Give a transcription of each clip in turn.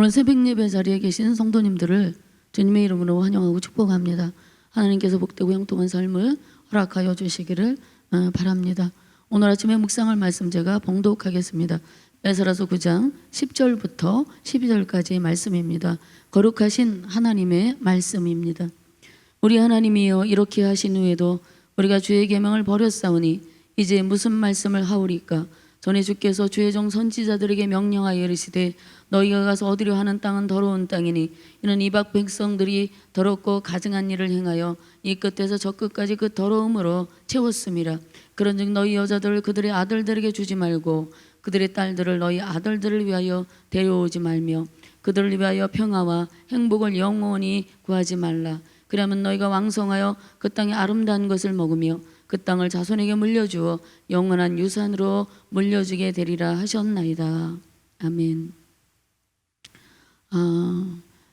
오늘 새벽 예배 자리에 계신 성도님들을 주님의 이름으로 환영하고 축복합니다. 하나님께서 복되고 형통한 삶을 허락하여 주시기를 바랍니다. 오늘 아침에 묵상할 말씀 제가 봉독하겠습니다. 에스라서 9장 10절부터 12절까지의 말씀입니다. 거룩하신 하나님의 말씀입니다. 우리 하나님이여, 이렇게 하신 후에도 우리가 주의 계명을 버렸사오니 이제 무슨 말씀을 하오리까? 전에 주께서 주의 종 선지자들에게 명령하여 이르시되 너희가 가서 얻으려 하는 땅은 더러운 땅이니 이는 이방 백성들이 더럽고 가증한 일을 행하여 이 끝에서 저 끝까지 그 더러움으로 채웠음이라. 그런즉 너희 여자들을 그들의 아들들에게 주지 말고 그들의 딸들을 너희 아들들을 위하여 데려오지 말며 그들을 위하여 평화와 행복을 영원히 구하지 말라. 그러면 너희가 왕성하여 그 땅의 아름다운 것을 먹으며 그 땅을 자손에게 물려주어 영원한 유산으로 물려주게 되리라 하셨나이다. 아멘.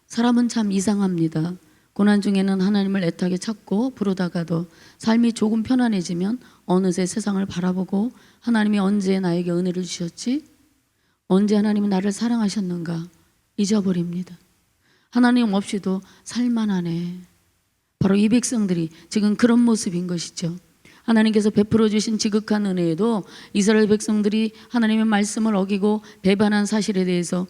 사람은 참 이상합니다. 고난 중에는 하나님을 애타게 찾고 부르다가도 삶이 조금 편안해지면 어느새 세상을 바라보고 하나님이 언제 나에게 은혜를 주셨지? 언제 하나님은 나를 사랑하셨는가? 잊어버립니다. 하나님 없이도 살만하네. 바로 이 백성들이 지금 그런 모습인 것이죠. 하나님께서 베풀어 주신 지극한 은혜에도 이스라엘 백성들이 하나님의 말씀을 어기고 배반한 사실에 대해서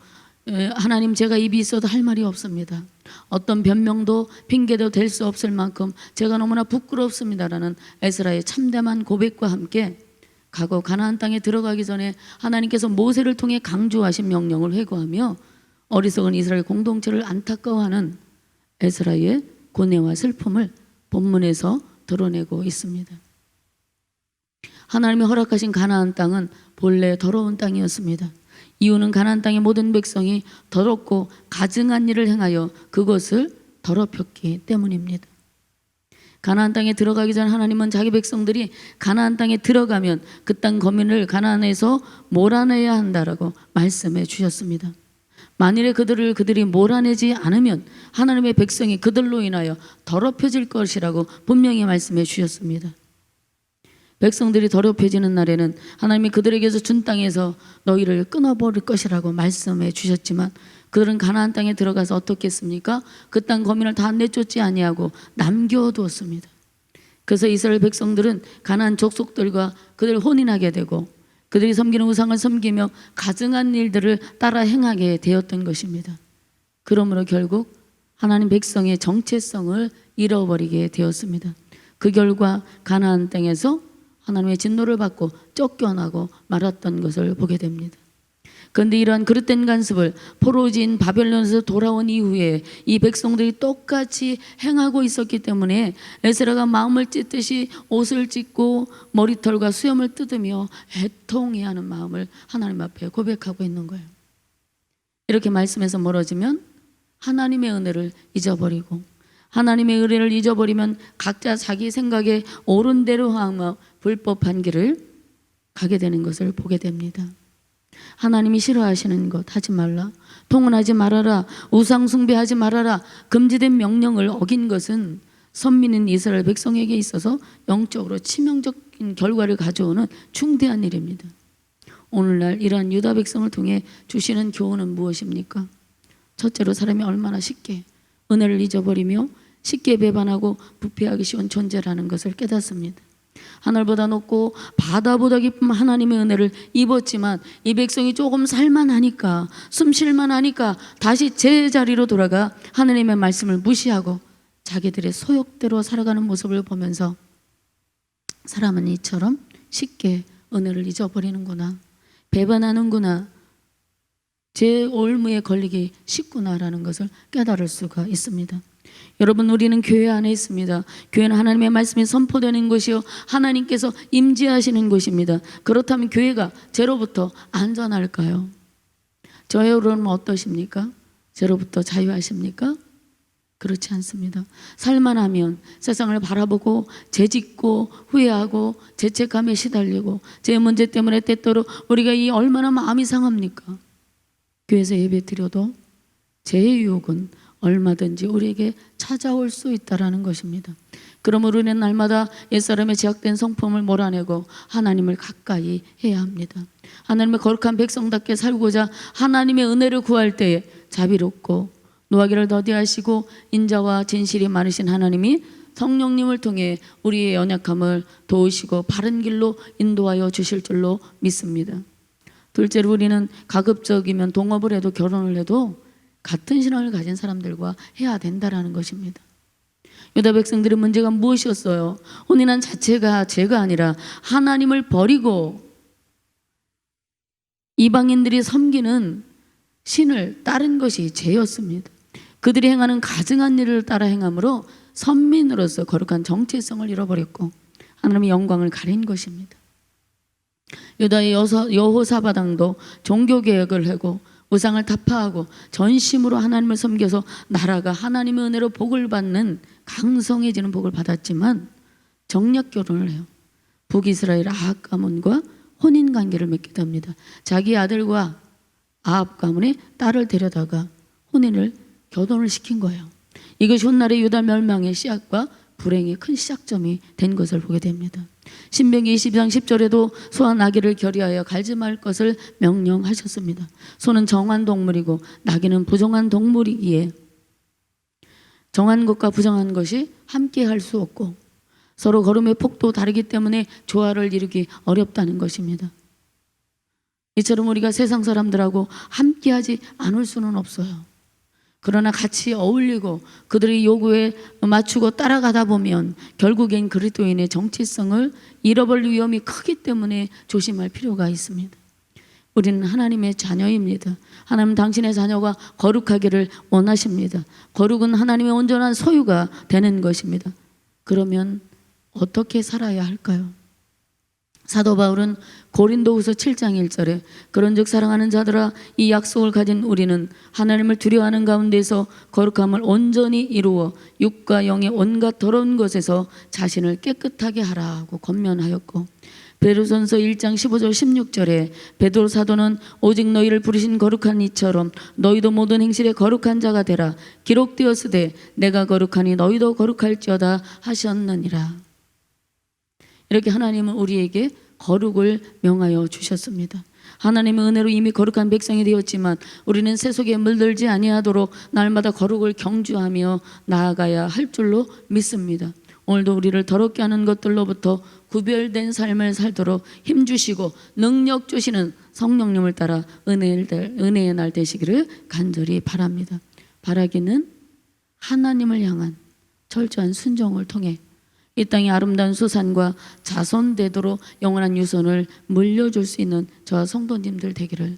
하나님, 제가 입이 있어도 할 말이 없습니다. 어떤 변명도 핑계도 될 수 없을 만큼 제가 너무나 부끄럽습니다라는 에스라의 참담한 고백과 함께 과거 가나안 땅에 들어가기 전에 하나님께서 모세를 통해 강조하신 명령을 회고하며 어리석은 이스라엘 공동체를 안타까워하는 에스라의 고뇌와 슬픔을 본문에서 드러내고 있습니다. 하나님이 허락하신 가나안 땅은 본래 더러운 땅이었습니다. 이유는 가나안 땅의 모든 백성이 더럽고 가증한 일을 행하여 그것을 더럽혔기 때문입니다. 가나안 땅에 들어가기 전 하나님은 자기 백성들이 가나안 땅에 들어가면 그 땅 거민을 가나안에서 몰아내야 한다라고 말씀해 주셨습니다. 만일에 그들이 몰아내지 않으면 하나님의 백성이 그들로 인하여 더럽혀질 것이라고 분명히 말씀해 주셨습니다. 백성들이 더럽혀지는 날에는 하나님이 그들에게서 준 땅에서 너희를 끊어버릴 것이라고 말씀해 주셨지만 그들은 가나안 땅에 들어가서 어떻게 했습니까? 그 땅 거민을 다 내쫓지 아니하고 남겨두었습니다. 그래서 이스라엘 백성들은 가나안 족속들과 그들 혼인하게 되고 그들이 섬기는 우상을 섬기며 가증한 일들을 따라 행하게 되었던 것입니다. 그러므로 결국 하나님 백성의 정체성을 잃어버리게 되었습니다. 그 결과 가나안 땅에서 하나님의 진노를 받고 쫓겨나고 말았던 것을 보게 됩니다. 그런데 이러한 그릇된 간섭을 포로지인 바벨론에서 돌아온 이후에 이 백성들이 똑같이 행하고 있었기 때문에 에스라가 마음을 찢듯이 옷을 찢고 머리털과 수염을 뜯으며 애통해하는 마음을 하나님 앞에 고백하고 있는 거예요. 이렇게 말씀에서 멀어지면 하나님의 은혜를 잊어버리고 하나님의 은혜를 잊어버리면 각자 자기 생각에 옳은 대로 하며 불법한 길을 가게 되는 것을 보게 됩니다. 하나님이 싫어하시는 것 하지 말라, 통혼하지 말아라, 우상 숭배하지 말아라, 금지된 명령을 어긴 것은 선민인 이스라엘 백성에게 있어서 영적으로 치명적인 결과를 가져오는 중대한 일입니다. 오늘날 이러한 유다 백성을 통해 주시는 교훈은 무엇입니까? 첫째로 사람이 얼마나 쉽게 은혜를 잊어버리며 쉽게 배반하고 부패하기 쉬운 존재라는 것을 깨닫습니다. 하늘보다 높고 바다보다 깊은 하나님의 은혜를 입었지만 이 백성이 조금 살만하니까, 숨 쉴만하니까 다시 제자리로 돌아가 하나님의 말씀을 무시하고 자기들의 소욕대로 살아가는 모습을 보면서 사람은 이처럼 쉽게 은혜를 잊어버리는구나, 배반하는구나, 제 올무에 걸리기 쉽구나라는 것을 깨달을 수가 있습니다. 여러분, 우리는 교회 안에 있습니다. 교회는 하나님의 말씀이 선포되는 곳이요 하나님께서 임재하시는 곳입니다. 그렇다면 교회가 죄로부터 안전할까요? 저의 여러분은 어떠십니까? 죄로부터 자유하십니까? 그렇지 않습니다. 살만하면 세상을 바라보고 죄짓고 후회하고 죄책감에 시달리고 제 문제 때문에 때때로 우리가 이 얼마나 마음이 상합니까? 교회에서 예배 드려도 죄의 유혹은 얼마든지 우리에게 찾아올 수 있다라는 것입니다. 그러므로 우리는 날마다 옛사람의 제약된 성품을 몰아내고 하나님을 가까이 해야 합니다. 하나님의 거룩한 백성답게 살고자 하나님의 은혜를 구할 때에 자비롭고 노하기를 더디하시고 인자와 진실이 많으신 하나님이 성령님을 통해 우리의 연약함을 도우시고 바른 길로 인도하여 주실 줄로 믿습니다. 둘째로 우리는 가급적이면 동업을 해도 결혼을 해도 같은 신앙을 가진 사람들과 해야 된다라는 것입니다. 유다 백성들의 문제가 무엇이었어요? 혼인한 자체가 죄가 아니라 하나님을 버리고 이방인들이 섬기는 신을 따른 것이 죄였습니다. 그들이 행하는 가증한 일을 따라 행함으로 선민으로서 거룩한 정체성을 잃어버렸고 하나님의 영광을 가린 것입니다. 유다의 여호사밧 왕도 종교개혁을 하고 우상을 타파하고 전심으로 하나님을 섬겨서 나라가 하나님의 은혜로 복을 받는 강성해지는 복을 받았지만 정략 결혼을 해요. 북이스라엘 아합 가문과 혼인 관계를 맺게 됩니다. 자기 아들과 아합 가문의 딸을 데려다가 결혼을 시킨 거예요. 이것이 훗날의 유다 멸망의 씨앗과 불행의 큰 시작점이 된 것을 보게 됩니다. 신명기 22장 10절에도 소와 나귀를 결의하여 갈지 말 것을 명령하셨습니다. 소는 정한 동물이고 나귀는 부정한 동물이기에 정한 것과 부정한 것이 함께 할 수 없고 서로 걸음의 폭도 다르기 때문에 조화를 이루기 어렵다는 것입니다. 이처럼 우리가 세상 사람들하고 함께하지 않을 수는 없어요. 그러나 같이 어울리고 그들의 요구에 맞추고 따라가다 보면 결국엔 그리스도인의 정체성을 잃어버릴 위험이 크기 때문에 조심할 필요가 있습니다. 우리는 하나님의 자녀입니다. 하나님 당신의 자녀가 거룩하기를 원하십니다. 거룩은 하나님의 온전한 소유가 되는 것입니다. 그러면 어떻게 살아야 할까요? 사도 바울은 고린도후서 7장 1절에 그런즉 사랑하는 자들아 이 약속을 가진 우리는 하나님을 두려워하는 가운데서 거룩함을 온전히 이루어 육과 영의 온갖 더러운 것에서 자신을 깨끗하게 하라고 권면하였고 베드로전서 1장 15절 16절에 베드로 사도는 오직 너희를 부르신 거룩한 이처럼 너희도 모든 행실에 거룩한 자가 되라 기록되었으되 내가 거룩하니 너희도 거룩할지어다 하셨느니라. 이렇게 하나님은 우리에게 거룩을 명하여 주셨습니다. 하나님의 은혜로 이미 거룩한 백성이 되었지만 우리는 세속에 물들지 아니하도록 날마다 거룩을 경주하며 나아가야 할 줄로 믿습니다. 오늘도 우리를 더럽게 하는 것들로부터 구별된 삶을 살도록 힘주시고 능력 주시는 성령님을 따라 은혜의 날 되시기를 간절히 바랍니다. 바라기는 하나님을 향한 철저한 순종을 통해 이 땅의 아름다운 수산과 자손되도록 영원한 유손을 물려줄 수 있는 저와 성도님들 되기를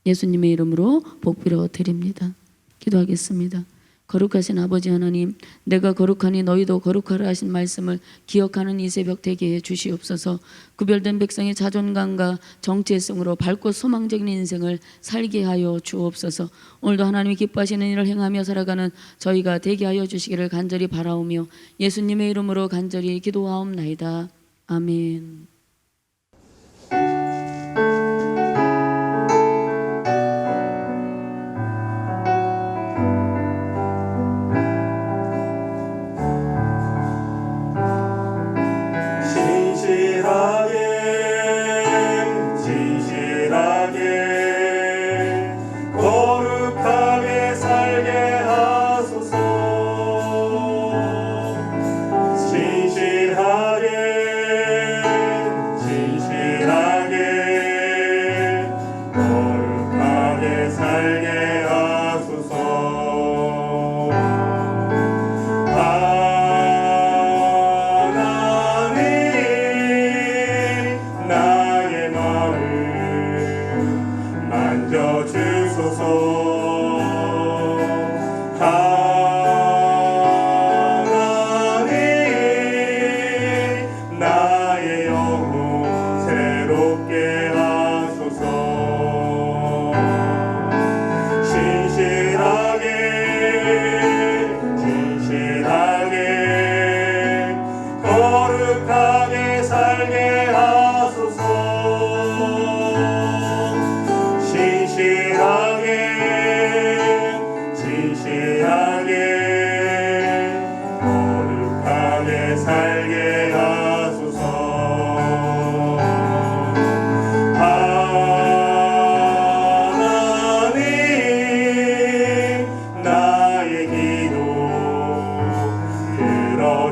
예수님의 이름으로 복비려 드립니다. 기도하겠습니다. 거룩하신 아버지 하나님, 내가 거룩하니 너희도 거룩하라 하신 말씀을 기억하는 이 새벽 되게 해 주시옵소서. 구별된 백성의 자존감과 정체성으로 밝고 소망적인 인생을 살게 하여 주옵소서. 오늘도 하나님이 기뻐하시는 일을 행하며 살아가는 저희가 되게 하여 주시기를 간절히 바라오며 예수님의 이름으로 간절히 기도하옵나이다. 아멘.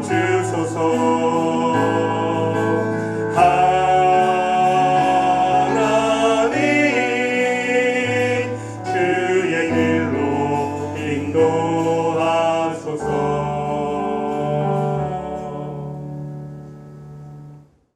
주소서.